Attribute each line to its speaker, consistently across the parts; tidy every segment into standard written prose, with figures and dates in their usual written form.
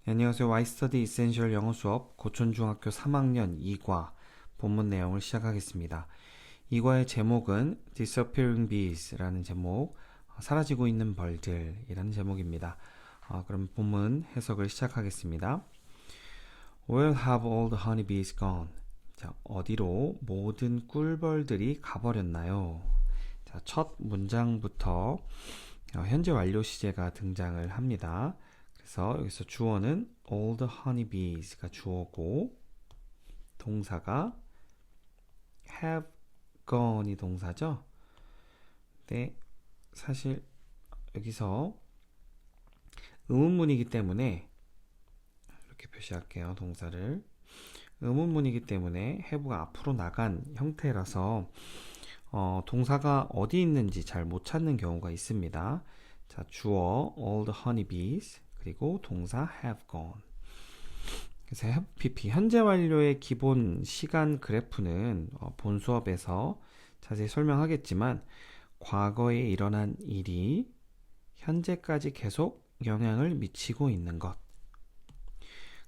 Speaker 1: 네, 안녕하세요. 와이스터디 이센셜 영어 수업 고촌중학교 3학년 2과 본문 내용을 시작하겠습니다. 2과의 제목은 Disappearing Bees라는 제목, 사라지고 있는 벌들이라는 제목입니다. 그럼 본문 해석을 시작하겠습니다. Where have all the honeybees gone? 자, 어디로 모든 꿀벌들이 가버렸나요? 자, 첫 문장부터 현재 완료 시제가 등장을 합니다. 그래서 여기서 주어는 all the honeybees가 주어고 동사가 have gone이 동사죠. 근데 사실 여기서 의문문이기 때문에 이렇게 표시할게요. 동사를 의문문이기 때문에 have가 앞으로 나간 형태라서 동사가 어디 있는지 잘 못 찾는 경우가 있습니다. 자, 주어 all the honeybees 그리고 동사 have gone. 그래서 have pp 현재 완료의 기본 시간 그래프는 본 수업에서 자세히 설명하겠지만 과거에 일어난 일이 현재까지 계속 영향을 미치고 있는 것.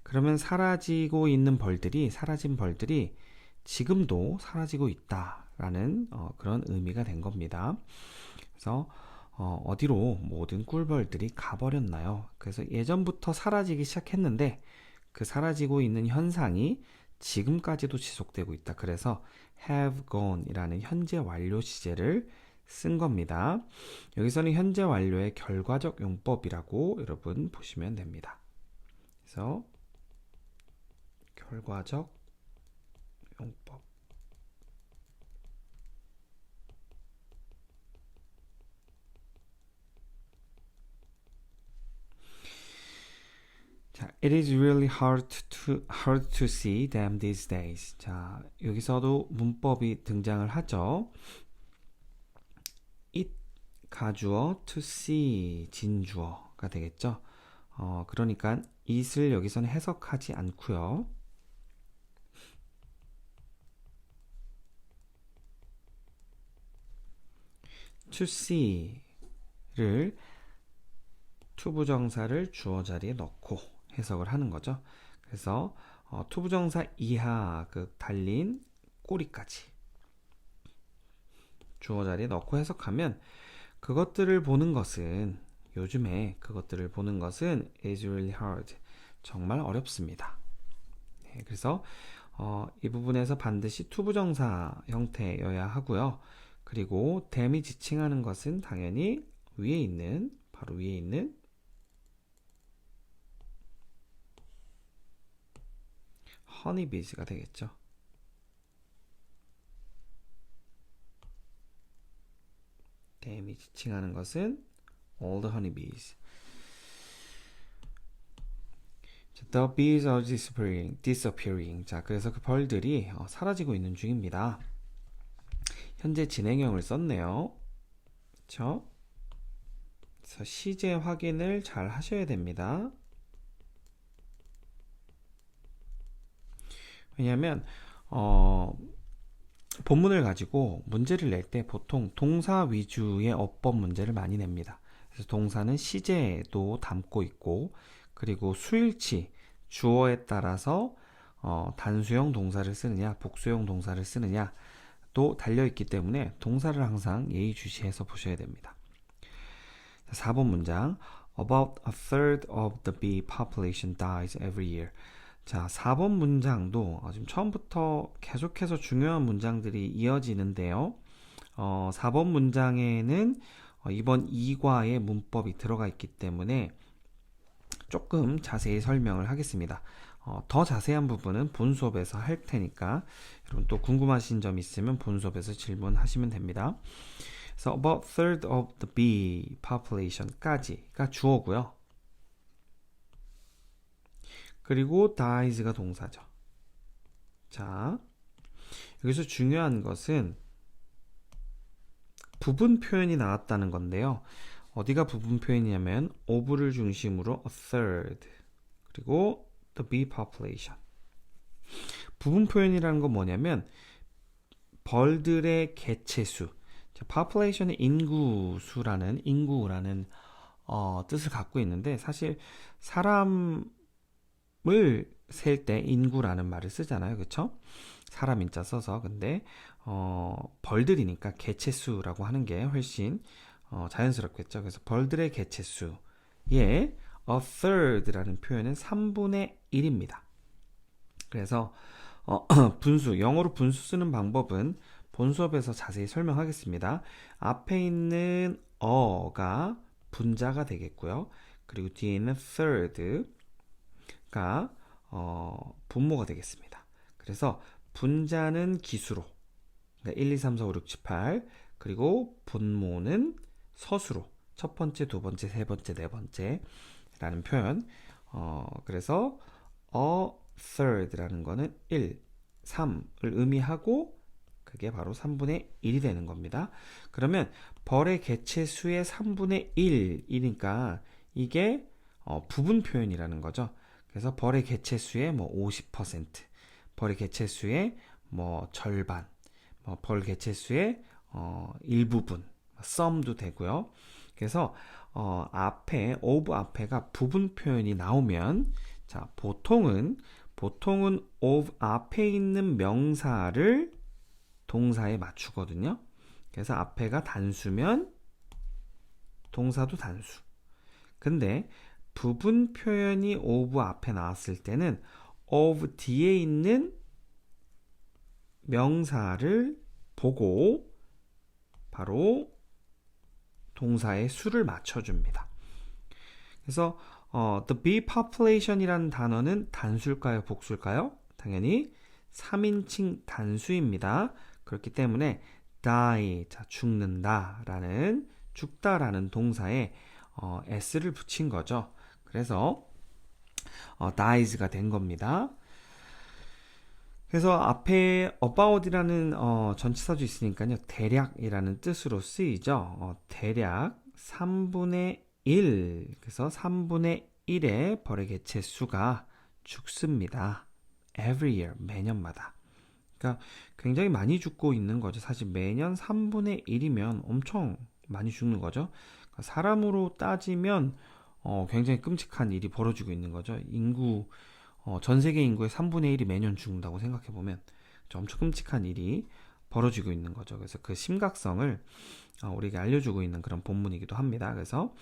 Speaker 1: 그러면 사라진 벌들이 지금도 사라지고 있다라는 그런 의미가 된 겁니다. 그래서 어디로 모든 꿀벌들이 가버렸나요? 그래서 예전부터 사라지기 시작했는데 그 사라지고 있는 현상이 지금까지도 지속되고 있다. 그래서 have gone 이라는 현재 완료 시제를 쓴 겁니다. 여기서는 현재 완료의 결과적 용법이라고 여러분 보시면 됩니다. 그래서 결과적 용법. 자, it is really hard to see them these days. 자, 여기서도 문법이 등장을 하죠. it 가주어, to see 진주어가 되겠죠. 그러니까 it을 여기서는 해석하지 않고요. to see를 투부정사를 주어 자리에 넣고 해석을 하는 거죠. 그래서 투부정사 이하 달린 꼬리까지 주어 자리에 넣고 해석하면 요즘에 그것들을 보는 것은 is really hard. 정말 어렵습니다. 네, 그래서 이 부분에서 반드시 투부정사 형태여야 하고요. 그리고 them이 지칭하는 것은 당연히 바로 위에 있는 honeybees가 되겠죠. them이 지칭하는 것은 all the honeybees. The bees are disappearing. 자, 그래서 그 벌들이 사라지고 있는 중입니다. 현재 진행형을 썼네요. 그렇죠? 그래서 시제 확인을 잘 하셔야 됩니다. 왜냐하면 본문을 가지고 문제를 낼 때 보통 동사 위주의 어법 문제를 많이 냅니다. 그래서 동사는 시제도 담고 있고 그리고 수일치, 주어에 따라서 단수형 동사를 쓰느냐 복수형 동사를 쓰느냐 또 달려있기 때문에 동사를 항상 예의주시해서 보셔야 됩니다. 4번 문장 About a third of the bee population dies every year. 자, 4번 문장도 지금 처음부터 계속해서 중요한 문장들이 이어지는데요. 4번 문장에는 이번 2과의 문법이 들어가 있기 때문에 조금 자세히 설명을 하겠습니다. 더 자세한 부분은 본 수업에서 할 테니까 여러분 또 궁금하신 점 있으면 본 수업에서 질문하시면 됩니다. 그래서 about third of the bee population까지가 주어고요. 그리고 dies가 동사죠. 자, 여기서 중요한 것은 부분 표현이 나왔다는 건데요. 어디가 부분 표현이냐면 of를 중심으로 a third 그리고 the bee population. 부분 표현이라는 건 뭐냐면 벌들의 개체수. population은 인구라는 뜻을 갖고 있는데 사실 사람의 셀 때 인구라는 말을 쓰잖아요. 그쵸? 사람 인자 써서. 근데 벌들이니까 개체수라고 하는 게 훨씬 자연스럽겠죠. 그래서 벌들의 개체수의 a third라는 표현은 3분의 1입니다. 그래서 분수, 영어로 분수 쓰는 방법은 본 수업에서 자세히 설명하겠습니다. 앞에 있는 어가 분자가 되겠고요. 그리고 뒤에 있는 third가 분모가 되겠습니다. 그래서 분자는 기수로, 그러니까 1, 2, 3, 4, 5, 6, 7, 8, 그리고 분모는 서수로, 첫 번째, 두 번째, 세 번째, 네 번째 라는 표현. 그래서 a third라는 거는 1, 3을 의미하고 그게 바로 3분의 1이 되는 겁니다. 그러면 벌의 개체수의 3분의 1이니까 이게 부분 표현이라는 거죠. 그래서 벌의 개체수의 뭐 50%, 벌의 개체수의 뭐 절반, 벌 개체수의 일부분, sum도 되고요. 그래서 앞에 of 앞에가 부분 표현이 나오면 자, 보통은 of 앞에 있는 명사를 동사에 맞추거든요. 그래서 앞에가 단수면 동사도 단수. 근데 부분 표현이 of 앞에 나왔을 때는 of 뒤에 있는 명사를 보고 바로 동사의 수를 맞춰줍니다. 그래서 the bee population이라는 단어는 단수일까요? 복수일까요? 당연히 3인칭 단수입니다. 그렇기 때문에 die, 자, 죽는다라는 죽다라는 동사에 s를 붙인 거죠. 그래서 dies가 된 겁니다. 그래서 앞에 about이라는 전치사도 있으니까요. 대략이라는 뜻으로 쓰이죠. 대략 3분의 1, 그래서 3분의 1의 벌의 개체수가 죽습니다. Every year, 매년마다. 그러니까 굉장히 많이 죽고 있는 거죠. 사실 매년 3분의 1이면 엄청 많이 죽는 거죠. 그러니까 사람으로 따지면 굉장히 끔찍한 일이 벌어지고 있는 거죠. 전 세계 인구의 3분의 1이 매년 죽는다고 생각해보면 엄청 끔찍한 일이 벌어지고 있는 거죠. 그래서 그 심각성을 우리에게 알려주고 있는 그런 본문이기도 합니다. 그래서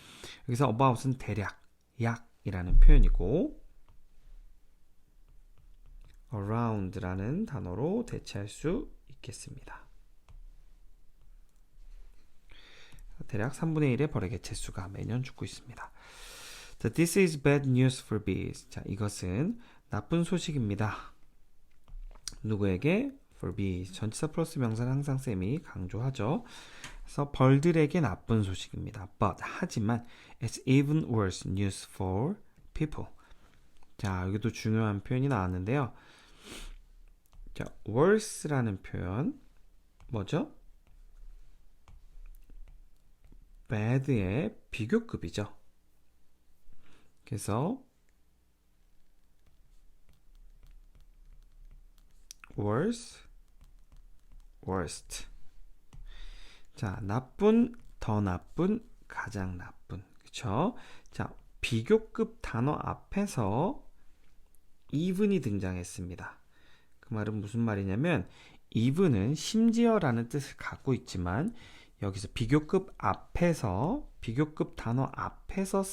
Speaker 1: 여기서 about은 대략, 약이라는 표현이고 around라는 단어로 대체할 수 있겠습니다. 대략 3분의 1의 벌의 개체수가 매년 죽고 있습니다. So this is bad news for bees. 자, 이것은 나쁜 소식입니다. 누구에게? For bees. 전치사 플러스 명사는 항상 쌤이 강조하죠. 그래서 벌들에게 나쁜 소식입니다. But, 하지만 it's even worse news for people. 자, 여기도 중요한 표현이 나왔는데요. 자, worse라는 표현 뭐죠? bad의 비교급이죠. 그래서 worse, worst. 자, 나쁜, 더 나쁜, 가장 나쁜. 그쵸? 자, 비교급 단어 앞에서 even이 등장했습니다. 그 말은 무슨 말이냐면 even은 심지어라는 뜻을 갖고 있지만 여기서 비교급 앞에서 비교급 단어 앞에서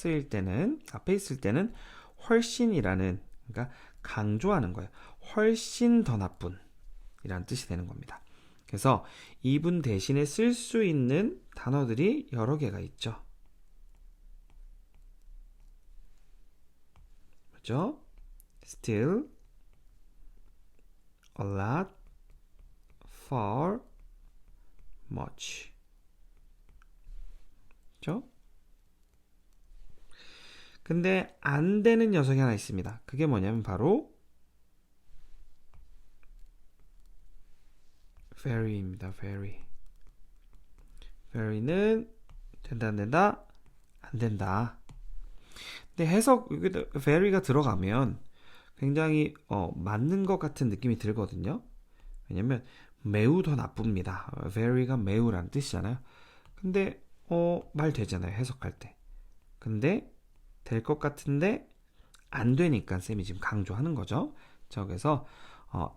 Speaker 1: 앞에 있을 때는 훨씬이라는, 그러니까 강조하는 거예요. 훨씬 더 나쁜 이라는 뜻이 되는 겁니다. 그래서 even 대신에 쓸 수 있는 단어들이 여러 개가 있죠. 그렇죠? still, a lot, far, much. 그렇죠? 근데 안 되는 녀석이 하나 있습니다. 그게 뭐냐면 바로 very입니다. very. very는 된다 안 된다? 안 된다. 근데 해석 여기다 very가 들어가면 굉장히 맞는 것 같은 느낌이 들거든요. 왜냐면 매우 더 나쁩니다. very가 매우라는 뜻이잖아요. 근데 말 되잖아요. 해석할 때. 근데 될 것 같은데 안 되니까 쌤이 지금 강조하는 거죠. 자, 그래서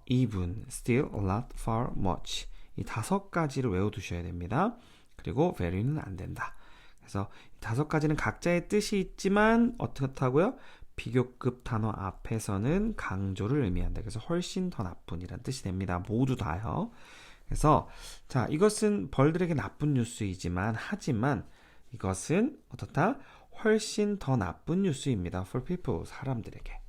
Speaker 1: even, still, a lot, far, much 이 5가지를 외워두셔야 됩니다. 그리고 very는 안 된다. 그래서 5가지는 각자의 뜻이 있지만 어떻다고요? 비교급 단어 앞에서는 강조를 의미한다. 그래서 훨씬 더 나쁜이란 뜻이 됩니다. 모두 다요. 그래서 자, 이것은 벌들에게 나쁜 뉴스이지만 하지만 이것은 어떻다? 훨씬 더 나쁜 뉴스입니다. For people, 사람들에게.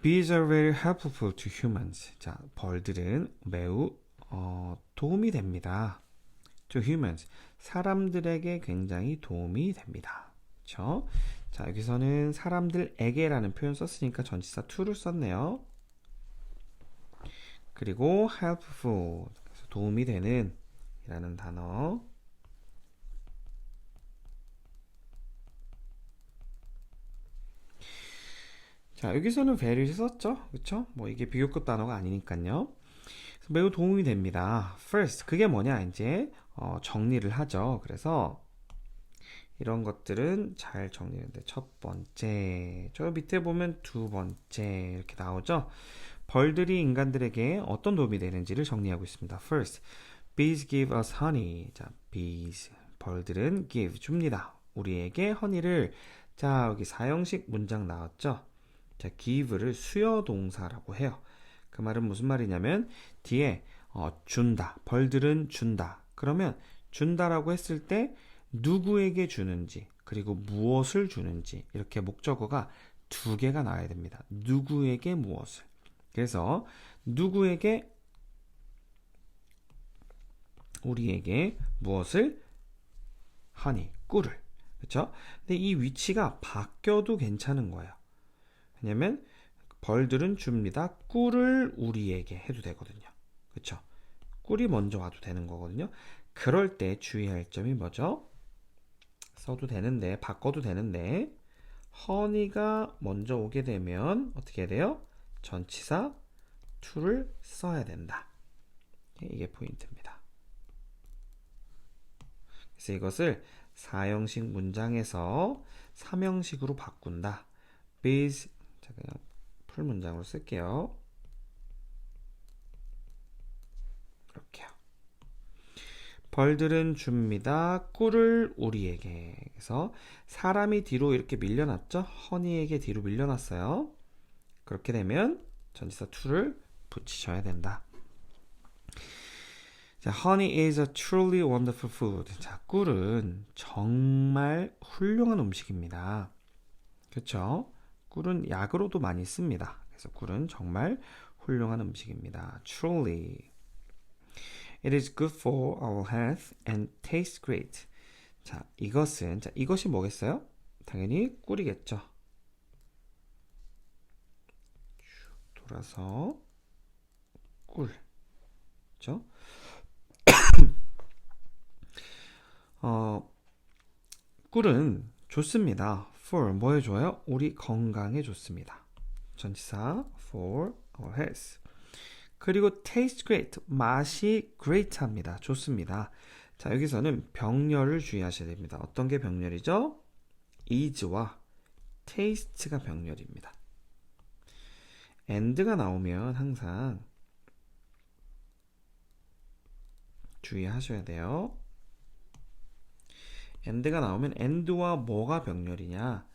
Speaker 1: Bees are very helpful to humans. 자, 벌들은 매우 도움이 됩니다. To humans, 사람들에게 굉장히 도움이 됩니다. 그렇죠? 자, 여기서는 사람들에게라는 표현 썼으니까 전치사 to를 썼네요. 그리고 helpful, 도움이 되는 이라는 단어. 자, 여기서는 very를 썼죠? 그쵸? 뭐 이게 비교급 단어가 아니니까요. 매우 도움이 됩니다. First, 그게 뭐냐? 이제 정리를 하죠. 그래서 이런 것들은 잘 정리하는데 첫 번째, 저 밑에 보면 두 번째 이렇게 나오죠. 벌들이 인간들에게 어떤 도움이 되는지를 정리하고 있습니다. First, bees give us honey. 자, bees, 벌들은 give, 줍니다. 우리에게 honey를. 자, 여기 사형식 문장 나왔죠. 자, give를 수요 동사라고 해요. 그 말은 무슨 말이냐면 뒤에 준다, 벌들은 준다. 그러면 준다라고 했을 때 누구에게 주는지 그리고 무엇을 주는지 이렇게 목적어가 2개가 나와야 됩니다. 누구에게 무엇을. 그래서 누구에게, 우리에게 무엇을? honey, 꿀을. 그렇죠? 근데 이 위치가 바뀌어도 괜찮은 거예요. 왜냐면 벌들은 줍니다. 꿀을 우리에게 해도 되거든요. 그렇죠? 꿀이 먼저 와도 되는 거거든요. 그럴 때 주의할 점이 뭐죠? 써도 되는데, 바꿔도 되는데 허니가 먼저 오게 되면 어떻게 해야 돼요? 전치사 to를 써야 된다. 이게 포인트입니다. 그래서 이것을 4형식 문장에서 3형식으로 바꾼다. bees, 자, 그냥 풀 문장으로 쓸게요. 이렇게요. 벌들은 줍니다. 꿀을 우리에게. 그래서 사람이 뒤로 이렇게 밀려났죠? 허니에게 뒤로 밀려났어요. 그렇게 되면 전치사 to를 붙이셔야 된다. 자, honey is a truly wonderful food. 자, 꿀은 정말 훌륭한 음식입니다. 그렇죠? 꿀은 약으로도 많이 씁니다. 그래서 꿀은 정말 훌륭한 음식입니다. Truly. It is good for our health and tastes great. 자, 이것이 뭐겠어요? 당연히 꿀이겠죠. 돌아서 꿀. 그렇죠? 꿀은 좋습니다. For 뭐에 좋아요? 우리 건강에 좋습니다. 전치사 for our health. 그리고 taste great, 맛이 great합니다. 좋습니다. 자, 여기서는 병렬을 주의하셔야 됩니다. 어떤 게 병렬이죠? is와 taste가 병렬입니다. and가 나오면 항상 주의하셔야 돼요. and가 나오면 and와 뭐가 병렬이냐?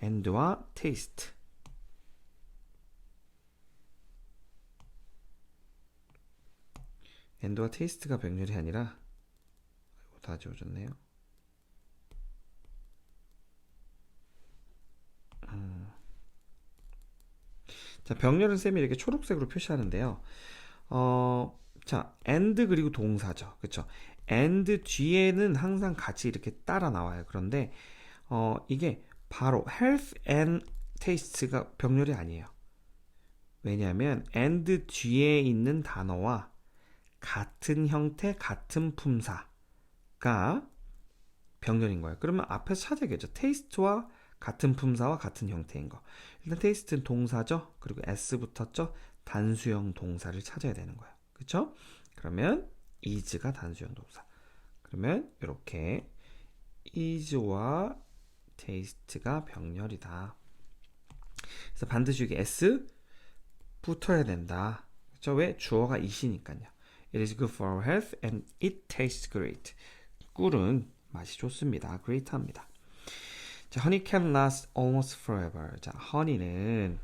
Speaker 1: and와 taste. and와 taste가 병렬이 아니라 다 지워졌네요. 자, 병렬은 쌤이 이렇게 초록색으로 표시하는데요. 자, and 그리고 동사죠. 그쵸? and 뒤에는 항상 같이 이렇게 따라 나와요. 그런데 이게 바로 health and taste가 병렬이 아니에요. 왜냐하면 and 뒤에 있는 단어와 같은 형태, 같은 품사가 병렬인 거예요. 그러면 앞에서 찾아야겠죠. taste와 같은 품사와 같은 형태인 거. 일단 taste는 동사죠. 그리고 s 붙었죠. 단수형 동사를 찾아야 되는 거예요. 그렇죠? 그러면 is가 단수형 동사. 그러면 이렇게 is와 taste가 병렬이다. 그래서 반드시 여기 s 붙어야 된다. 그렇죠? 왜? 주어가 it이니까요. It is good for our health and it tastes great. 꿀은 맛이 좋습니다. great합니다. 자, honey can last almost forever. 자, honey는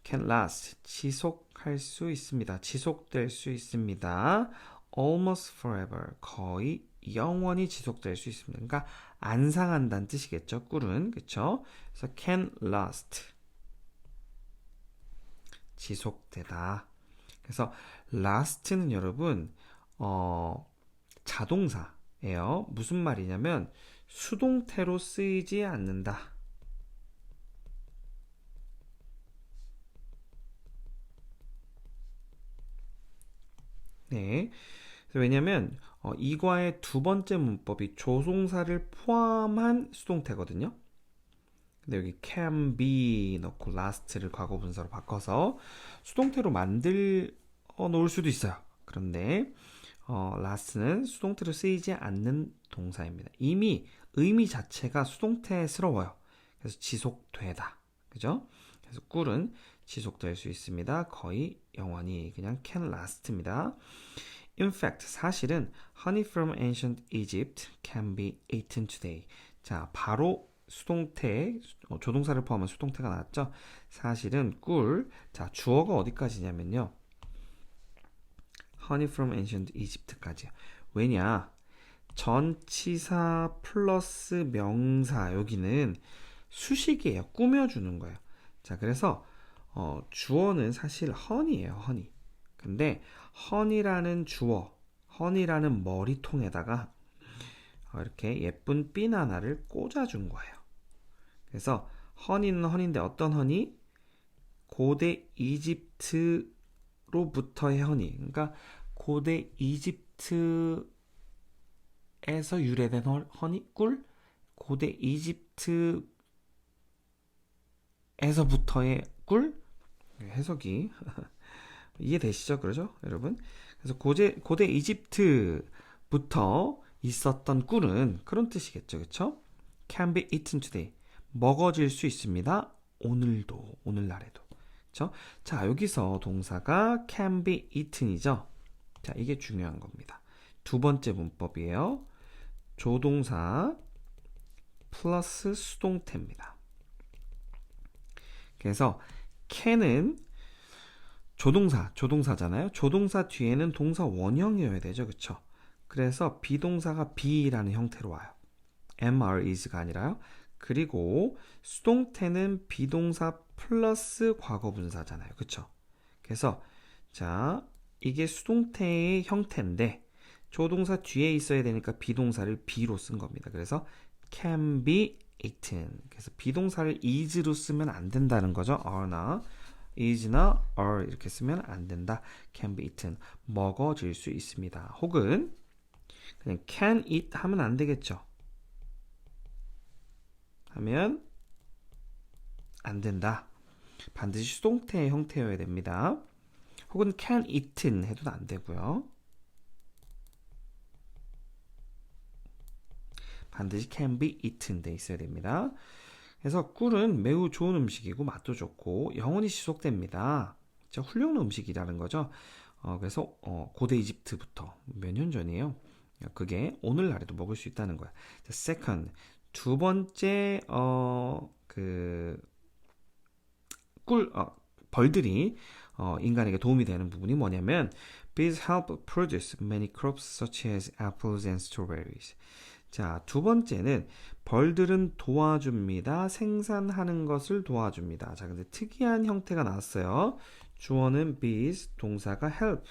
Speaker 1: can last, 지속할 수 있습니다. 지속될 수 있습니다. almost forever, 거의 영원히 지속될 수 있습니다. 그러니까 안 상한다는 뜻이겠죠. 꿀은, 그쵸? 그래서 can last, 지속되다. 그래서 last는 여러분 자동사예요. 무슨 말이냐면 수동태로 쓰이지 않는다. 네. 왜냐면 이과의 두 번째 문법이 조동사를 포함한 수동태거든요. 근데 여기 can be 넣고 last를 과거분사로 바꿔서 수동태로 만들 놓을 수도 있어요. 그런데 last는 수동태로 쓰이지 않는 동사입니다. 이미 의미 자체가 수동태스러워요. 그래서 지속되다. 그죠? 그래서 꿀은 지속될 수 있습니다. 거의 영원히 그냥 can last입니다. In fact, 사실은 honey from ancient Egypt can be eaten today. 자, 바로 수동태, 조동사를 포함한 수동태가 나왔죠? 사실은 꿀, 자, 주어가 어디까지냐면요. honey from ancient Egypt까지요. 왜냐? 전치사 플러스 명사, 여기는 수식이에요. 꾸며주는 거예요. 자, 그래서 주어는 사실 honey예요. honey. 근데 honey라는 주어, honey라는 머리통에다가 이렇게 예쁜 핀 하나를 꽂아준 거예요. 그래서 honey는 honey인데 어떤 honey? 고대 이집트로부터의 honey. 그러니까 고대 이집트에서 유래된 honey? 꿀? 고대 이집트에서부터의 꿀? 해석이 이해되시죠? 그러죠? 여러분? 그래서 고대 이집트부터 있었던 꿀은 그런 뜻이겠죠. 그렇죠? can be eaten today. 먹어질 수 있습니다. 오늘도, 오늘날에도. 그렇죠? 자, 여기서 동사가 can be eaten이죠. 자, 이게 중요한 겁니다. 두 번째 문법이에요. 조동사 플러스 수동태입니다. 그래서 can은 조동사잖아요. 조동사 뒤에는 동사 원형이어야 되죠. 그쵸? 그래서 비동사가 be라는 형태로 와요. am, are, is가 아니라요. 그리고 수동태는 비동사 플러스 과거분사잖아요. 그쵸? 그래서 자, 이게 수동태의 형태인데 조동사 뒤에 있어야 되니까 비동사를 be로 쓴 겁니다. 그래서 can be eaten. 그래서 비동사를 is로 쓰면 안 된다는 거죠. are나 is나 are 이렇게 쓰면 안 된다. can be eaten. 먹어질 수 있습니다. 혹은 그냥 can eat 하면 안 되겠죠. 하면 안 된다. 반드시 수동태의 형태여야 됩니다. 혹은 can eaten 해도 안 되고요. 반드시 can be eaten 돼 있어야 됩니다. 그래서 꿀은 매우 좋은 음식이고 맛도 좋고 영원히 지속됩니다. 진짜 훌륭한 음식이라는 거죠. 그래서 고대 이집트부터 몇 년 전이에요. 그게 오늘날에도 먹을 수 있다는 거야. second, 두 번째 벌들이 인간에게 도움이 되는 부분이 뭐냐면 Bees help produce many crops such as apples and strawberries. 자, 두 번째는 벌들은 도와줍니다. 생산하는 것을 도와줍니다. 자, 근데 특이한 형태가 나왔어요. 주어는 bees, 동사가 help.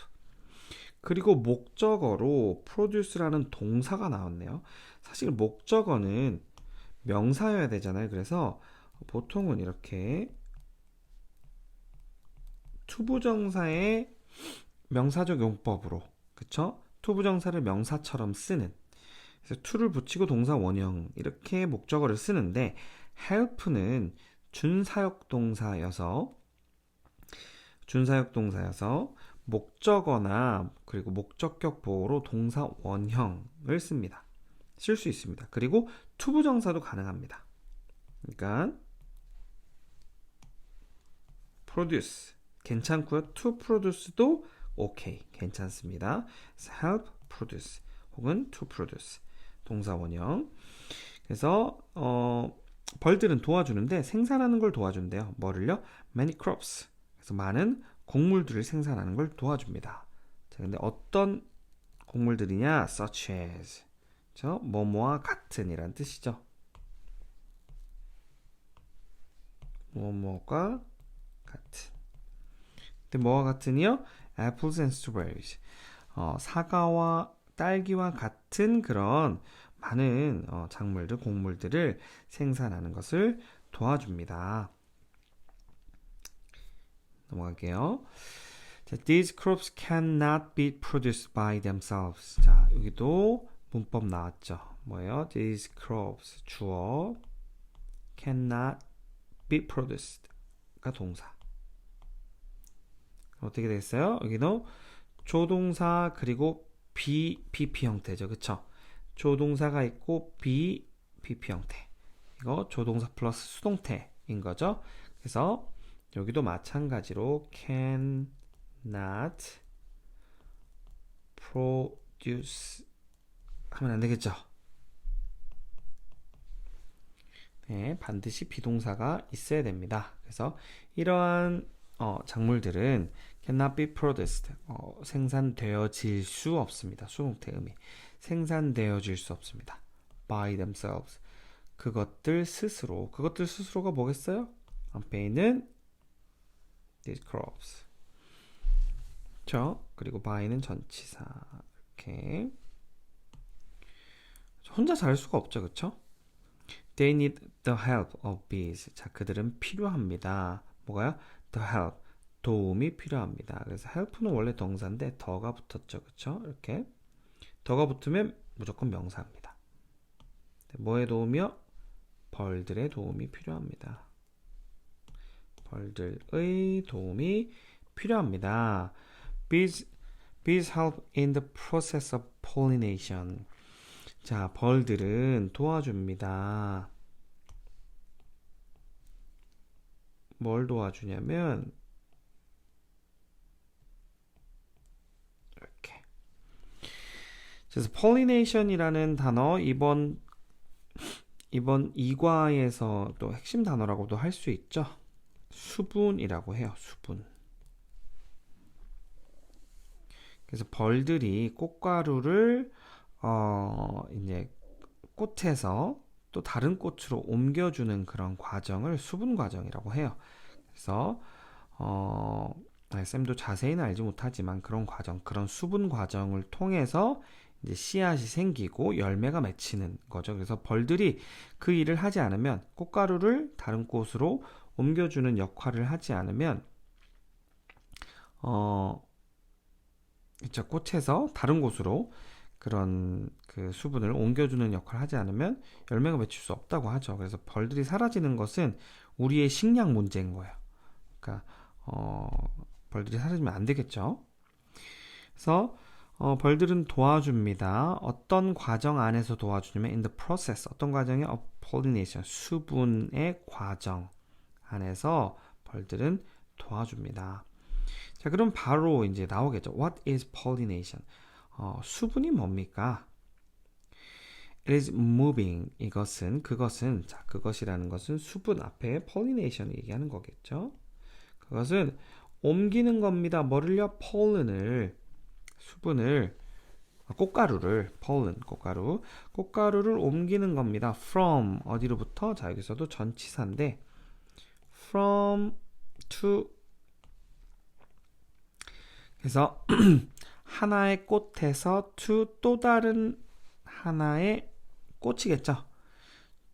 Speaker 1: 그리고 목적어로 produce라는 동사가 나왔네요. 사실 목적어는 명사여야 되잖아요. 그래서 보통은 이렇게 투부정사의 명사적 용법으로, 그쵸? 투부정사를 명사처럼 쓰는. 그래서 to를 붙이고 동사 원형 이렇게 목적어를 쓰는데 help는 준사역 동사여서 목적어나 그리고 목적격 보호로 동사 원형을 씁니다. 쓸 수 있습니다. 그리고 투부정사도 가능합니다. 그러니까 produce 괜찮고요. to produce도 오케이 괜찮습니다. 그래서 help produce 혹은 to produce 동사 원형. 그래서 벌들은 도와주는데 생산하는 걸 도와준대요. 뭐를요? Many crops. 그래서 많은 곡물들을 생산하는 걸 도와줍니다. 자, 근데 어떤 곡물들이냐? Such as. 그렇죠? 뭐뭐와 같은이란 뜻이죠. 뭐뭐가 같은. 근데 뭐와 같은이요? Apples and strawberries. 사과와 딸기와 같은 그런 많은 작물들, 곡물들을 생산하는 것을 도와줍니다. 넘어갈게요. 자, these crops cannot be produced by themselves. 자, 여기도 문법 나왔죠. 뭐예요? These crops 주어 cannot be produced가 동사. 어떻게 되겠어요? 여기도 조동사 그리고 BP 형태죠. 그쵸? 조동사가 있고 BP 형태. 이거 조동사 플러스 수동태인 거죠. 그래서 여기도 마찬가지로 cannot produce 하면 안 되겠죠. 네, 반드시 비동사가 있어야 됩니다. 그래서 이러한 작물들은 cannot be produced 생산되어질 수 없습니다. 수동태 의미 생산되어질 수 없습니다. by themselves 그것들 스스로가 뭐겠어요? 앞에 있는 these crops 그렇죠? 그리고 by는 전치사 이렇게 혼자 잘 수가 없죠. 그렇죠? They need the help of bees. 자, 그들은 필요합니다. 뭐가요? The help. 도움이 필요합니다. 그래서 help는 원래 동사인데 더가 붙었죠. 그쵸? 이렇게. 더가 붙으면 무조건 명사입니다. 뭐의 도움이요? 벌들의 도움이 필요합니다. 벌들의 도움이 필요합니다. Bees help in the process of pollination. 자, 벌들은 도와줍니다. 뭘 도와주냐면 이렇게. 그래서 pollination이라는 단어 이번 2과에서 또 핵심 단어라고도 할 수 있죠. 수분이라고 해요. 수분. 그래서 벌들이 꽃가루를 이제 꽃에서 또 다른 꽃으로 옮겨주는 그런 과정을 수분 과정이라고 해요. 그래서 쌤도 자세히는 알지 못하지만 그런 과정, 그런 수분 과정을 통해서 이제 씨앗이 생기고 열매가 맺히는 거죠. 그래서 벌들이 그 일을 하지 않으면 꽃가루를 다른 꽃으로 옮겨주는 역할을 하지 않으면 그쵸, 꽃에서 다른 곳으로 그런 그 수분을 옮겨주는 역할을 하지 않으면 열매가 맺힐 수 없다고 하죠. 그래서 벌들이 사라지는 것은 우리의 식량 문제인 거예요. 그러니까 벌들이 사라지면 안 되겠죠. 그래서 벌들은 도와줍니다. 어떤 과정 안에서 도와주냐면 in the process 어떤 과정이요? of pollination 수분의 과정 안에서 벌들은 도와줍니다. 자, 그럼 바로 이제 나오겠죠. What is pollination? 수분이 뭡니까? It is moving. 그것은 자, 그것이라는 것은 수분 앞에 pollination 얘기하는 거겠죠. 그것은 옮기는 겁니다. 뭐를요? pollen을 수분을 꽃가루를 pollen 꽃가루를 옮기는 겁니다. from 어디로부터? 자, 여기서도 전치사인데 from to 그래서 하나의 꽃에서 to 또 다른 하나의 꽃이겠죠.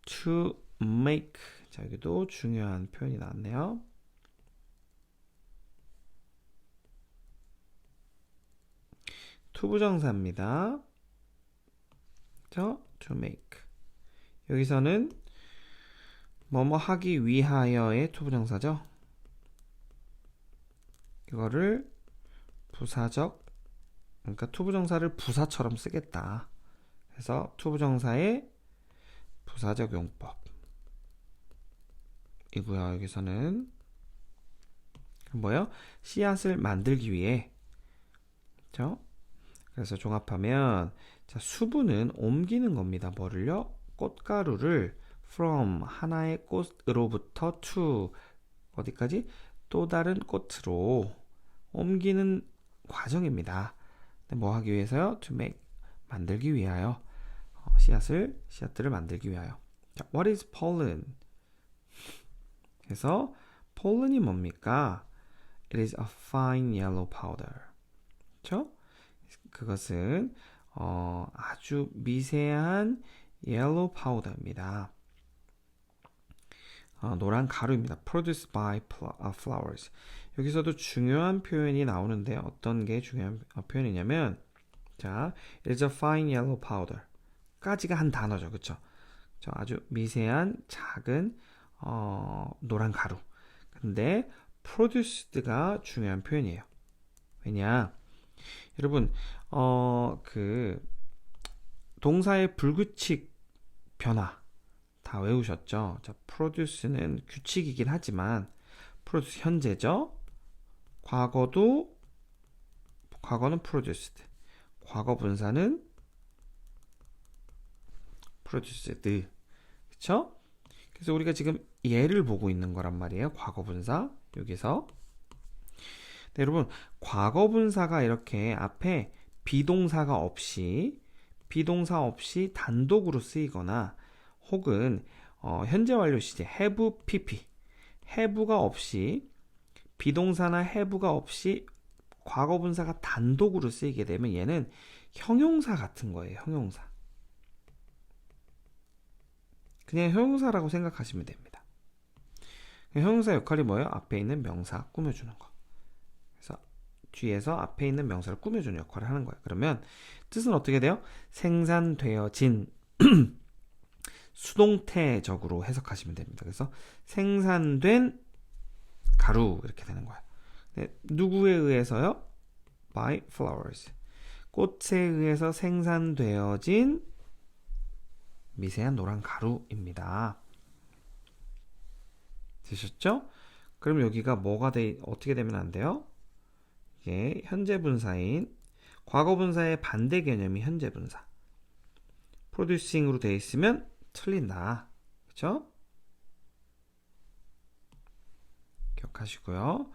Speaker 1: to make 자, 여기도 중요한 표현이 나왔네요. 투부정사입니다. to make 여기서는 뭐뭐 하기 위하여의 투부정사죠. 이거를 부사적 그러니까 투부정사를 부사처럼 쓰겠다. 그래서 투부정사의 부사적 용법 이고요. 여기서는 뭐예요? 씨앗을 만들기 위해. 그렇죠? 그래서 종합하면 자, 수분은 옮기는 겁니다. 뭐를요? 꽃가루를 from 하나의 꽃으로부터 to 어디까지? 또 다른 꽃으로 옮기는 과정입니다. 뭐 하기 위해서요? To make 만들기 위하여 씨앗들을 만들기 위하여. 자, what is pollen? 그래서 pollen이 뭡니까? It is a fine yellow powder. 그렇죠? 그것은 아주 미세한 yellow powder입니다. 노란 가루입니다. Produced by flowers. 여기서도 중요한 표현이 나오는데 어떤 게 중요한 표현이냐면 자, it is a fine yellow powder. 까지가 한 단어죠. 그쵸? 아주 미세한 작은 노란 가루. 근데 produced가 중요한 표현이에요. 왜냐? 여러분 그 동사의 불규칙 변화 다 외우셨죠? 자, produce는 규칙이긴 하지만 produce 현재죠? 과거는 produced. 과거 분사는 produced. 그쵸? 그래서 우리가 지금 얘를 보고 있는 거란 말이에요. 과거 분사. 여기서. 네, 여러분, 과거 분사가 이렇게 앞에 비동사 없이 단독으로 쓰이거나 혹은 현재 완료 시제 have pp have가 없이 비동사나 have가 없이 과거 분사가 단독으로 쓰이게 되면 얘는 형용사 같은 거예요. 형용사. 그냥 형용사라고 생각하시면 됩니다. 형용사 역할이 뭐예요? 앞에 있는 명사 꾸며주는 거. 그래서 뒤에서 앞에 있는 명사를 꾸며주는 역할을 하는 거예요. 그러면 뜻은 어떻게 돼요? 생산되어진 수동태적으로 해석하시면 됩니다. 그래서 생산된 가루 이렇게 되는 거예요. 네, 누구에 의해서요? By flowers. 꽃에 의해서 생산되어진 미세한 노란 가루입니다. 되셨죠? 그럼 여기가 어떻게 되면 안 돼요? 이게 현재 분사인 과거 분사의 반대 개념이 현재 분사. producing으로 되어 있으면 틀린다. 그렇죠? 기억하시고요.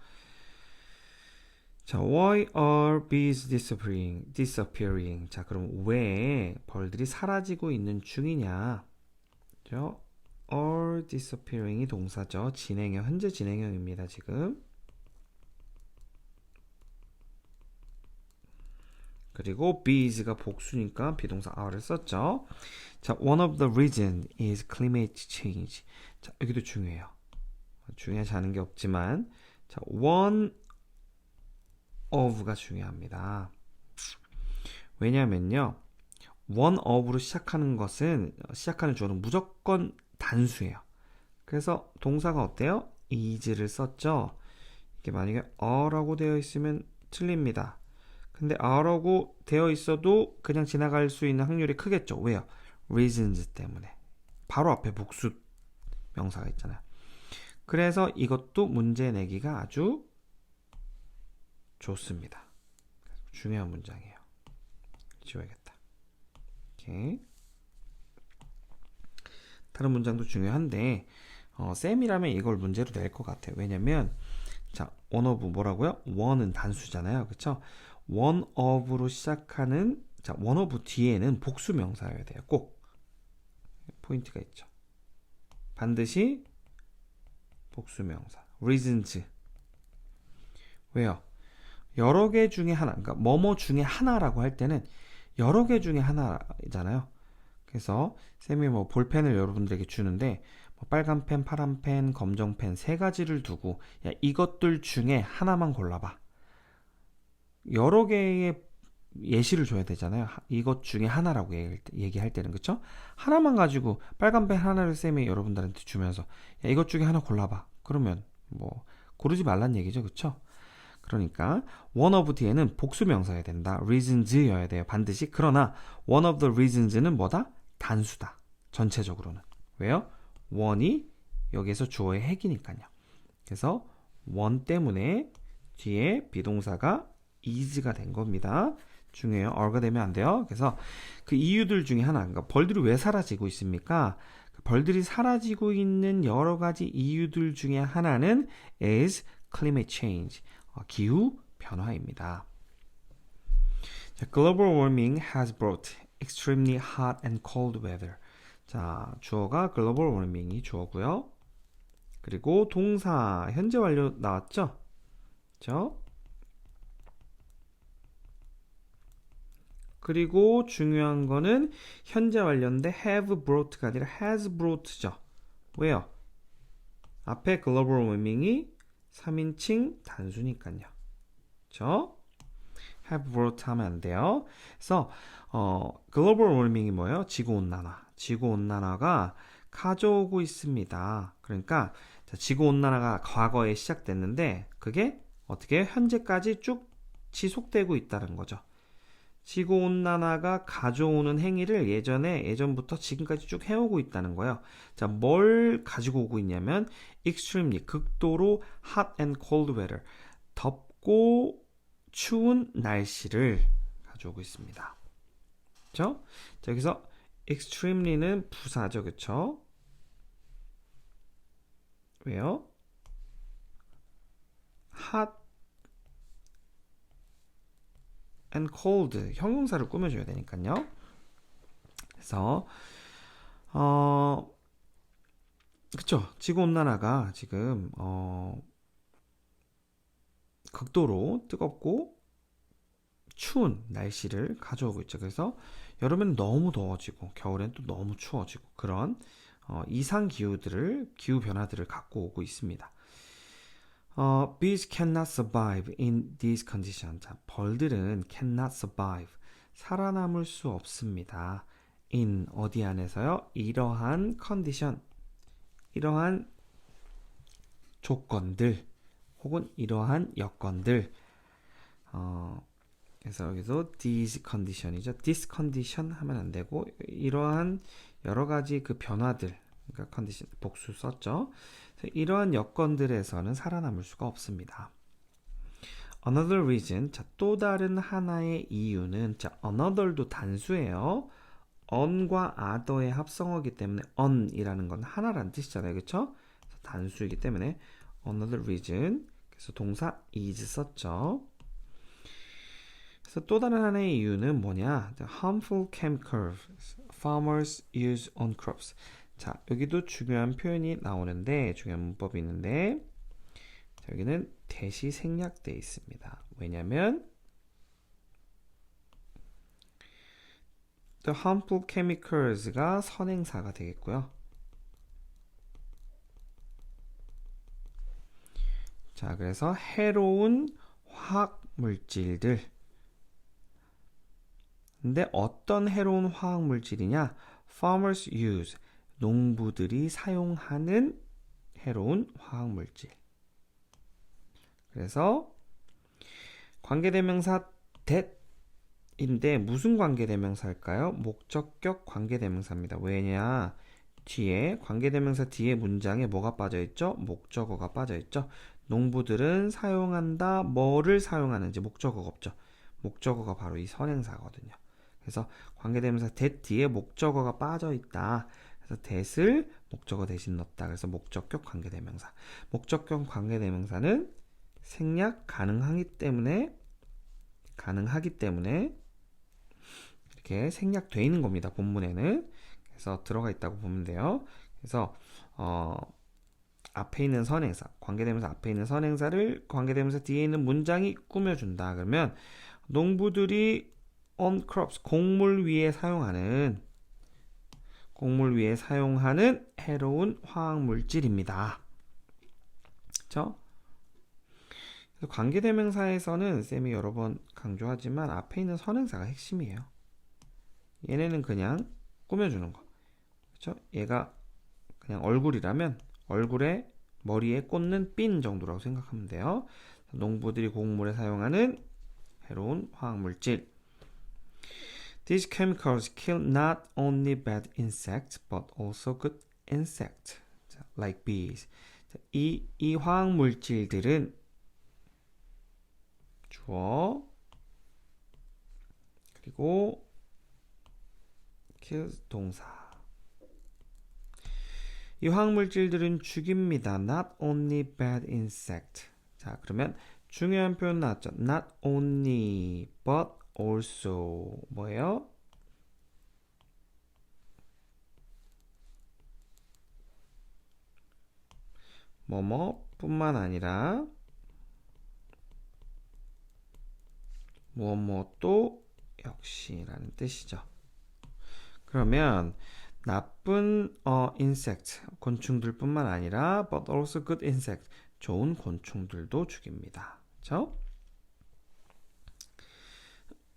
Speaker 1: 자, why are bees disappearing? 자, 그럼 왜 벌들이 사라지고 있는 중이냐? 그렇죠? are disappearing이 동사죠. 진행형, 현재 진행형입니다. 지금. 그리고 bees가 복수니까 비동사 are를 썼죠. 자, one of the reasons is climate change. 자, 여기도 중요해요. 중요하지 않은 게 없지만 자, one of가 중요합니다. 왜냐면요. one of로 시작하는 주어는 무조건 단수예요. 그래서 동사가 어때요? is를 썼죠. 이게 만약에 are라고 되어 있으면 틀립니다. 근데 are라고 되어 있어도 그냥 지나갈 수 있는 확률이 크겠죠. 왜요? reasons 때문에. 바로 앞에 복수 명사가 있잖아요. 그래서 이것도 문제 내기가 아주 좋습니다. 중요한 문장이에요. 지워야겠다. 오케이. 다른 문장도 중요한데 쌤이라면 이걸 문제로 낼 것 같아요. 왜냐면 자, one of 뭐라고요? one은 단수잖아요. 그쵸? one of로 시작하는 자, one of 뒤에는 복수 명사여야 돼요. 꼭 포인트가 있죠. 반드시 복수 명사. reasons. 왜요? 여러 개 중에 하나, 그러니까 뭐뭐 중에 하나라고 할 때는 여러 개 중에 하나잖아요. 그래서 쌤이 뭐 볼펜을 여러분들에게 주는데 뭐 빨간 펜, 파란 펜, 검정 펜 세 가지를 두고 야, 이것들 중에 하나만 골라봐. 여러 개의 예시를 줘야 되잖아요. 이것 중에 하나라고 얘기할 때는 그쵸? 하나만 가지고 빨간 펜 하나를 쌤이 여러분들한테 주면서 야, 이것 중에 하나 골라봐. 그러면 뭐 고르지 말란 얘기죠. 그쵸? 그러니까 one of 뒤에는 복수 명사여야 된다. reasons여야 돼요. 반드시. 그러나 one of the reasons는 뭐다? 단수다. 전체적으로는. 왜요? one이 여기에서 주어의 핵이니까요. 그래서 one 때문에 뒤에 비동사가 is가 된 겁니다. 중요해요. or가 되면 안 돼요. 그래서 그 이유들 중에 하나, 그러니까 벌들이 왜 사라지고 있습니까? 벌들이 사라지고 있는 여러 가지 이유들 중에 하나는 is climate change, 기후 변화입니다. 자, global warming has brought extremely hot and cold weather. 자, 주어가 global warming이 주어고요. 그리고 동사 현재 완료 나왔죠? 그렇죠? 그리고 중요한 거는 현재 완료인데 have brought가 아니라 has brought죠. 왜요? 앞에 global warming이 3인칭 단수니까요. 그렇죠? have brought 하면 안 돼요. 그래서 global warming이 뭐예요? 지구온난화. 지구온난화가 가져오고 있습니다. 그러니까 지구온난화가 과거에 시작됐는데 그게 어떻게 현재까지 쭉 지속되고 있다는 거죠. 지구온난화가 가져오는 행위를 예전부터 지금까지 쭉 해오고 있다는 거예요. 자, 뭘 가지고 오고 있냐면 extremely, 극도로 hot and cold weather, 덥고 추운 날씨를 가져오고 있습니다. 그렇죠? 자, 여기서 extremely는 부사죠. 그렇죠? 왜요? hot and cold 형용사를 꾸며줘야 되니까요. 그래서 그쵸, 지구온난화가 지금 극도로 뜨겁고 추운 날씨를 가져오고 있죠. 그래서 여름에는 너무 더워지고 겨울엔 또 너무 추워지고 그런 이상 기후 변화들을 갖고 오고 있습니다. Bees cannot survive in these conditions. 자, 벌들은 cannot survive, 살아남을 수 없습니다. in, 어디 안에서요? 이러한 condition, 이러한 조건들 혹은 이러한 여건들. 그래서 여기서 these condition이죠. this condition 하면 안 되고 이러한 여러 가지 그 변화들, 그러니까 condition 복수 썼죠. 이러한 여건들에서는 살아남을 수가 없습니다. Another reason, 자, 또 다른 하나의 이유는, 자, another도 단수예요. on과 other의 합성어이기 때문에 on이라는 건 하나라는 뜻이잖아요. 그렇죠? 단수이기 때문에 another reason, 그래서 동사 is 썼죠. 그래서 또 다른 하나의 이유는 뭐냐? harmful chemicals farmers use on crops. 자, 여기도 중요한 표현이 나오는데, 중요한 문법이 있는데, 자, 여기는 대시 생략되어 있습니다. 왜냐면 the harmful chemicals가 선행사가 되겠고요. 자, 그래서 해로운 화학 물질들. 근데 어떤 해로운 화학 물질이냐? farmers use, 농부들이 사용하는 해로운 화학 물질. 그래서 관계대명사 that인데 무슨 관계대명사일까요? 목적격 관계대명사입니다. 왜냐? 뒤에 관계대명사 뒤에 문장에 뭐가 빠져있죠? 목적어가 빠져있죠. 농부들은 사용한다. 뭐를 사용하는지 목적어가 없죠. 목적어가 바로 이 선행사거든요. 그래서 관계대명사 that 뒤에 목적어가 빠져있다. 그래서 that을 목적어 대신 넣었다. 그래서 목적격 관계대명사. 목적격 관계대명사는 생략 가능하기 때문에 이렇게 생략되어 있는 겁니다. 본문에는. 그래서 들어가 있다고 보면 돼요. 그래서 앞에 있는 선행사, 관계대명사 앞에 있는 선행사를 관계대명사 뒤에 있는 문장이 꾸며준다. 그러면 농부들이 on crops, 곡물 위에 사용하는 해로운 화학 물질입니다. 그렇죠? 관계대명사에서는 쌤이 여러 번 강조하지만 앞에 있는 선행사가 핵심이에요. 얘네는 그냥 꾸며주는 거. 그렇죠? 얘가 그냥 얼굴이라면 얼굴에 머리에 꽂는 핀 정도라고 생각하면 돼요. 농부들이 곡물에 사용하는 해로운 화학물질. These chemicals kill not only bad insects but also good insects. 자, like bees. 자, 이 화학 물질들은 주어 그리고 kill 동사. 이 화학 물질들은 죽입니다. Not only bad insect. 자, 그러면 중요한 표현 나왔죠. Not only but also 뭐예요? 뭐뭐뿐만 아니라 무엇무엇도 역시라는 뜻이죠. 그러면 나쁜 insect 곤충들뿐만 아니라 but also good insect 좋은 곤충들도 죽입니다. 그렇죠?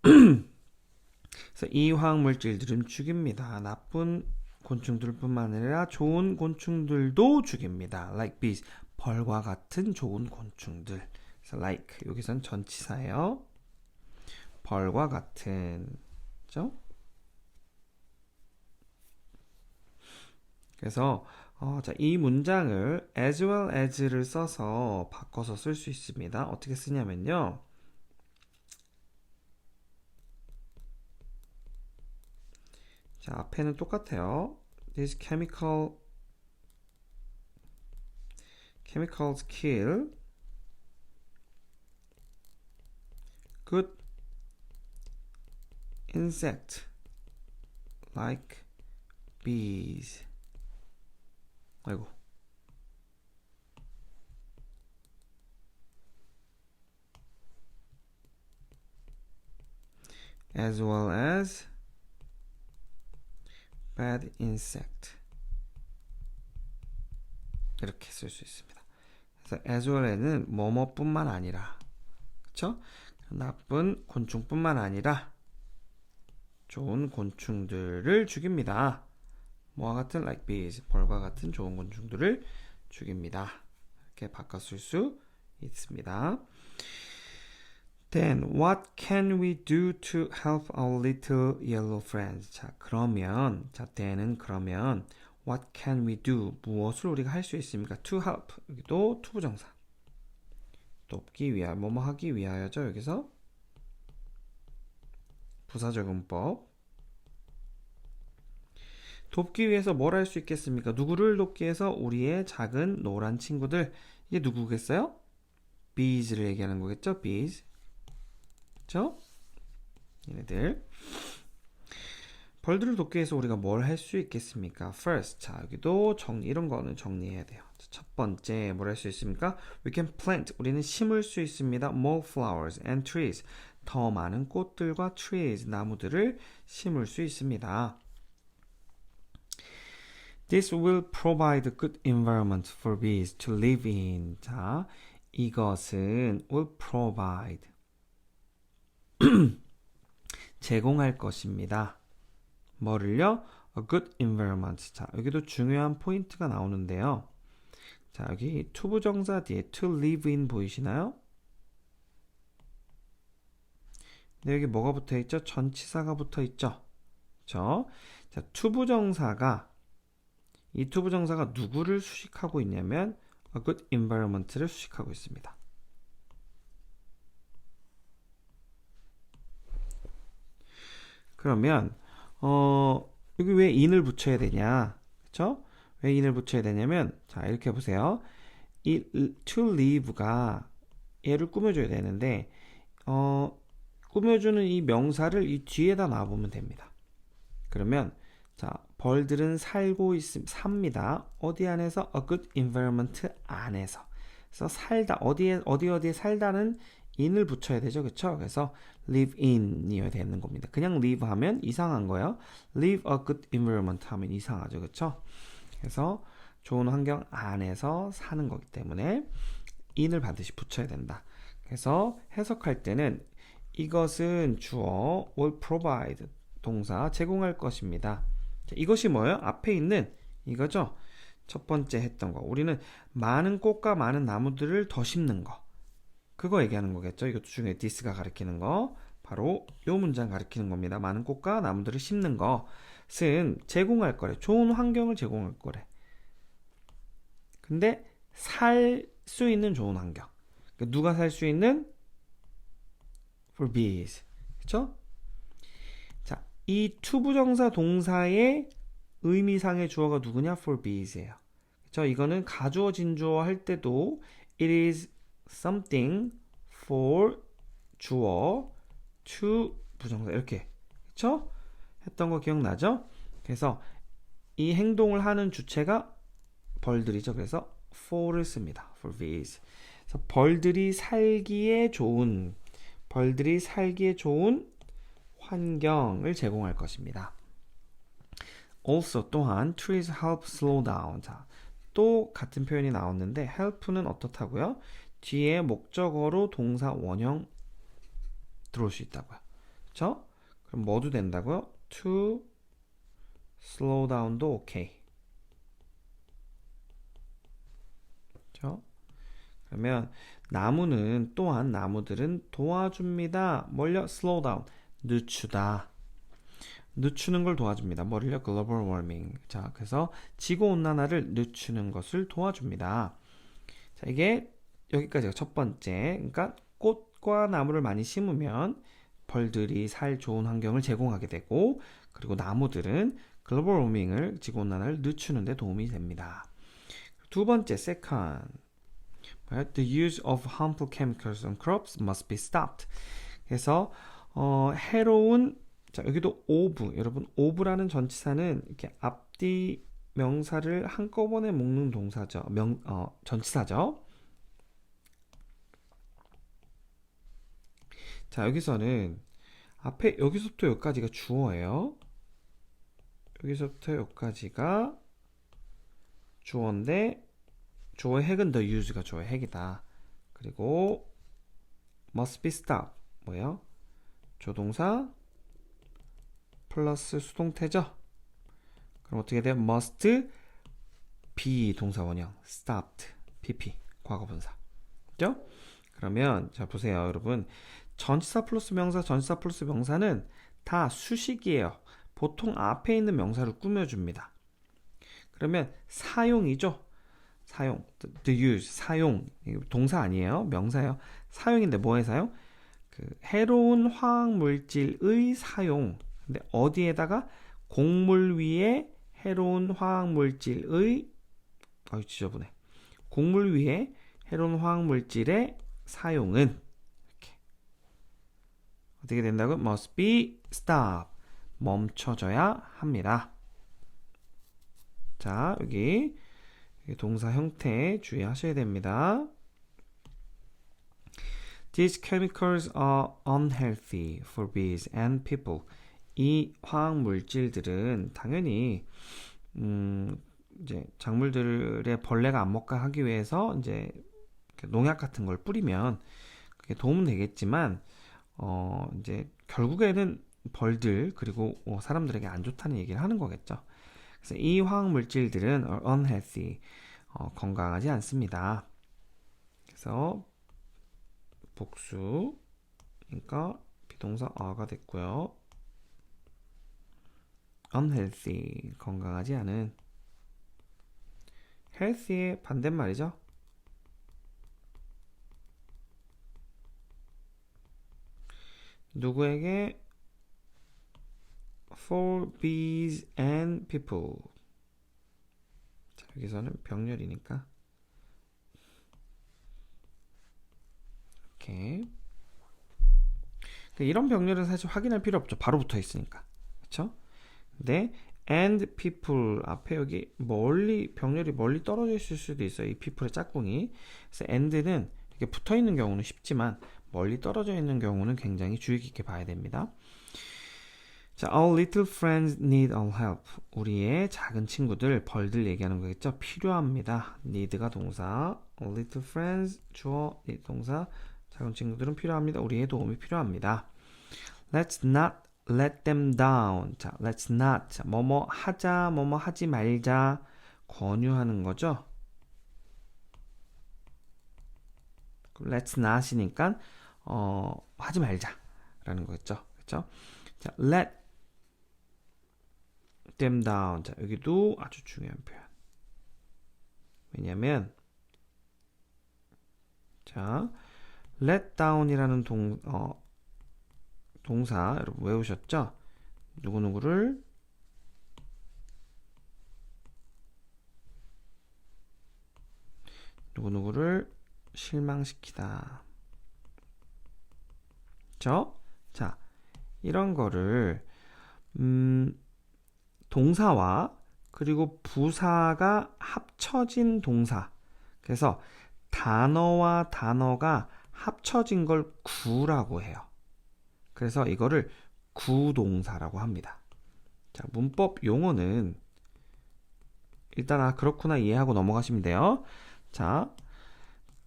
Speaker 1: 그래서 이 화학 물질들은 죽입니다. 나쁜 곤충들뿐만 아니라 좋은 곤충들도 죽입니다. Like bees 벌과 같은 좋은 곤충들. 그래서 like 여기선 전치사예요. 벌과 같은 그렇죠? 그래서 자, 이 문장을 as well as를 써서 바꿔서 쓸 수 있습니다. 어떻게 쓰냐면요. 자, 앞에는 똑같아요. These chemicals kill good insect like bees. 아이고. as well as bad insect. 이렇게 쓸 수 있습니다. 그래서 as well as는 뭐뭐뿐만 아니라 그쵸? 나쁜 곤충뿐만 아니라 좋은 곤충들을 죽입니다. 뭐와 같은 like bees 벌과 같은 좋은 곤충들을 죽입니다. 이렇게 바꿔 쓸 수 있습니다. Then what can we do to help our little yellow friends? 자, 그러면 then은 그러면 what can we do? 무엇을 우리가 할 수 있습니까? To help. 여기도 to 부정사. 돕기 위하여, 뭐뭐 하기 위하여죠. 여기서 부사적용법. 돕기 위해서 뭘 할 수 있겠습니까? 누구를 돕기 위해서 우리의 작은 노란 친구들. 이게 누구겠어요? bees를 얘기하는 거겠죠? bees. 그렇죠? 얘네들. 벌들을 돕기 위해서 우리가 뭘 할 수 있겠습니까? First, 자 여기도 이런 거는 정리해야 돼요. 첫 번째 뭘 할 수 있습니까? We can plant, 우리는 심을 수 있습니다. More flowers and trees, 더 많은 꽃들과 trees, 나무들을 심을 수 있습니다. This will provide a good environment for bees to live in. 자, 이것은 will provide, 제공할 것입니다. 뭐를요? A good environment. 자, 여기도 중요한 포인트가 나오는데요. 자, 여기 to 부정사 뒤에 to live in 보이시나요? 네, 여기 뭐가 붙어 있죠? 전치사가 붙어 있죠. 그렇죠? 자, to 부정사가 이 to 부정사가 누구를 수식하고 있냐면 a good environment를 수식하고 있습니다. 그러면 여기 왜 in을 붙여야 되냐? 그쵸? 왜 in을 붙여야 되냐면, 자, 이렇게 보세요. 이 to live가 얘를 꾸며줘야 되는데, 꾸며주는 이 명사를 이 뒤에다 놔보면 됩니다. 그러면, 자, 벌들은 삽니다. 어디 안에서? A good environment 안에서. 그래서 살다, 어디에 살다는 in을 붙여야 되죠. 그쵸? 그래서 live in이어야 되는 겁니다. 그냥 live 하면 이상한 거예요. live a good environment 하면 이상하죠. 그쵸? 그래서 좋은 환경 안에서 사는 거기 때문에 in을 반드시 붙여야 된다. 그래서 해석할 때는 이것은 주어 will provide 동사 제공할 것입니다. 자, 이것이 뭐예요? 앞에 있는 이거죠? 첫 번째 했던 거. 우리는 많은 꽃과 많은 나무들을 더 심는 거. 그거 얘기하는 거겠죠. 이것도 중에 this가 가리키는 거. 바로 이 문장 가리키는 겁니다. 많은 꽃과 나무들을 심는 것은 제공할 거래. 좋은 환경을 제공할 거래. 근데 살 수 있는 좋은 환경. 그러니까 누가 살 수 있는 for bees. 그쵸? 자, 이 투부정사 동사의 의미상의 주어가 누구냐? for bees예요. 그쵸? 이거는 가주어 진주어 할 때도 it is something for 주어 to 부정사 이렇게 그쵸? 했던 거 기억나죠? 그래서 이 행동을 하는 주체가 벌들이죠. 그래서 for를 씁니다. for bees. 그래서 벌들이 살기에 좋은 환경을 제공할 것입니다. also 또한 trees help slow down. 자, 또 같은 표현이 나왔는데 help는 어떻다고요? 뒤에 목적어로 동사 원형 들어올 수 있다고요. 그렇죠? 그럼 뭐도 된다고요? to slow down도 오케이. 그렇죠? 그러면 나무들은 도와줍니다. 뭘요? slow down. 늦추다. 늦추는 걸 도와줍니다. 뭐를요? global warming. 자, 그래서 지구 온난화를 늦추는 것을 도와줍니다. 자, 이게 여기까지가 첫 번째. 그러니까 꽃과 나무를 많이 심으면 벌들이 살 좋은 환경을 제공하게 되고, 그리고 나무들은 글로벌 워밍을 지구 온난화를 늦추는 데 도움이 됩니다. 두 번째, second. The use of harmful chemicals on crops must be stopped. 그래서 해로운 자, 여기도 of. 여러분, of라는 전치사는 이렇게 앞뒤 명사를 한꺼번에 묶는 동사죠. 전치사죠. 자, 여기서는 앞에 여기서부터 여기까지가 주어예요. 여기서부터 여기까지가 주어인데 주어의 핵은 the use가 주어의 핵이다. 그리고 must be stop 뭐예요? 조동사 플러스 수동태죠. 그럼 어떻게 돼요? must be 동사 원형 stopped pp 과거분사 그죠? 그러면 자 보세요 여러분 전치사 플러스 명사는 다 수식이에요. 보통 앞에 있는 명사를 꾸며줍니다. 그러면 사용이죠. 사용, the use, 사용 동사 아니에요. 명사예요. 사용인데 뭐의 사용? 그 해로운 화학물질의 사용. 근데 어디에다가 곡물 위에 해로운 화학물질의 지저분해. 곡물 위에 해로운 화학물질의 사용은 이렇게 어떻게 된다고? must be stop. 멈춰져야 합니다. 자, 여기 동사 형태 주의하셔야 됩니다. These chemicals are unhealthy for bees and people. 이 화학 물질들은 당연히 이제 작물들의 벌레가 안 먹게 하기 위해서 이제 농약 같은 걸 뿌리면 그게 도움은 되겠지만 이제 결국에는 벌들 그리고 사람들에게 안 좋다는 얘기를 하는 거겠죠. 그래서 이 화학 물질들은 unhealthy 건강하지 않습니다. 그래서 복수 그러니까 비동사 are가 됐고요. unhealthy 건강하지 않은 healthy의 반대말이죠. 누구에게? for bees and people. 자, 여기서는 병렬이니까 이렇게 이런 병렬은 사실 확인할 필요 없죠. 바로 붙어 있으니까. 그렇죠? 근데 and people 앞에 여기 병렬이 멀리 떨어져 있을 수도 있어요. 이 people의 짝꿍이. 그래서 and는 이렇게 붙어 있는 경우는 쉽지만 멀리 떨어져 있는 경우는 굉장히 주의 깊게 봐야 됩니다. 자, our little friends need our help. 우리의 작은 친구들, 벌들 얘기하는 거겠죠? 필요합니다. need가 동사, our little friends 주어, need 동사, 작은 친구들은 필요합니다. 우리의 도움이 필요합니다. Let's not let them down. 자, let's not. 자, 뭐뭐 하자, 뭐뭐 하지 말자. 권유하는 거죠. Let's not이니까 하지 말자라는 거겠죠. 그렇죠? 자, let them down. 자, 여기도 아주 중요한 표현. 왜냐면 자, let down이라는 동사 여러분 외우셨죠? 누구누구를 실망시키다. 그쵸? 자, 이런 거를 동사와 그리고 부사가 합쳐진 동사. 그래서 단어와 단어가 합쳐진 걸 구라고 해요. 그래서 이거를 구동사라고 합니다. 자, 문법 용어는 일단 그렇구나 이해하고 넘어가시면 돼요. 자,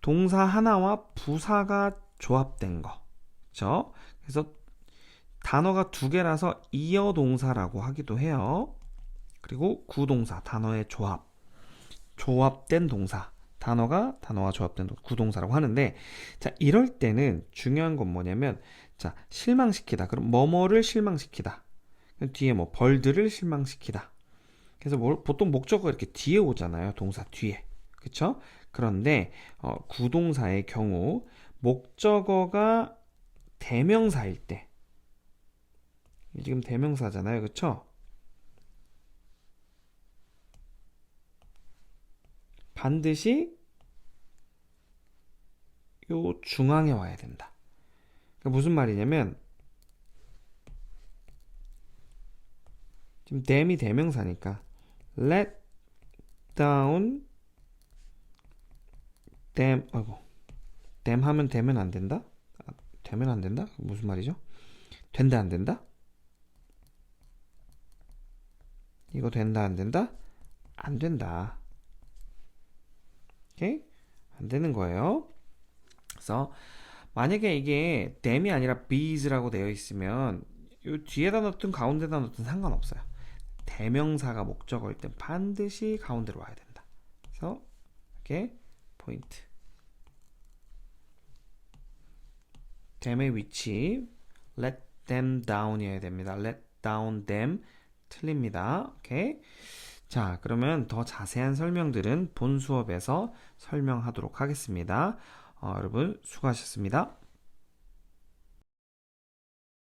Speaker 1: 동사 하나와 부사가 조합된 거. 그렇죠? 그래서 단어가 두 개라서 이어 동사라고 하기도 해요. 그리고 구동사, 단어의 조합된 동사. 단어와 조합된 구동사라고 하는데, 자, 이럴 때는 중요한 건 뭐냐면, 자, 실망시키다. 그럼 뭐뭐를 실망시키다. 뒤에 뭐 벌들을 실망시키다. 그래서 보통 목적어가 이렇게 뒤에 오잖아요. 동사 뒤에. 그쵸? 그런데 구동사의 경우 목적어가 대명사일 때, 지금 대명사잖아요. 그쵸? 반드시 요 중앙에 와야 된다. 그러니까 무슨 말이냐면 지금 them이 대명사니까 let down them. them 하면 되면 안 된다? 되면 안 된다? 무슨 말이죠? 된다 안 된다? 이거 된다 안 된다? 안 된다. 오케이? 안 되는 거예요. 그래서 만약에 이게 them이 아니라 bees라고 되어 있으면 요 뒤에다 넣든 가운데다 넣든 상관없어요. 대명사가 목적어일 땐 반드시 가운데로 와야 된다. 그래서 이렇게 포인트. them의 위치 let them down이어야 됩니다. let down them 틀립니다. 오케이. 자, 그러면 더 자세한 설명들은 본 수업에서 설명하도록 하겠습니다. 여러분 수고하셨습니다.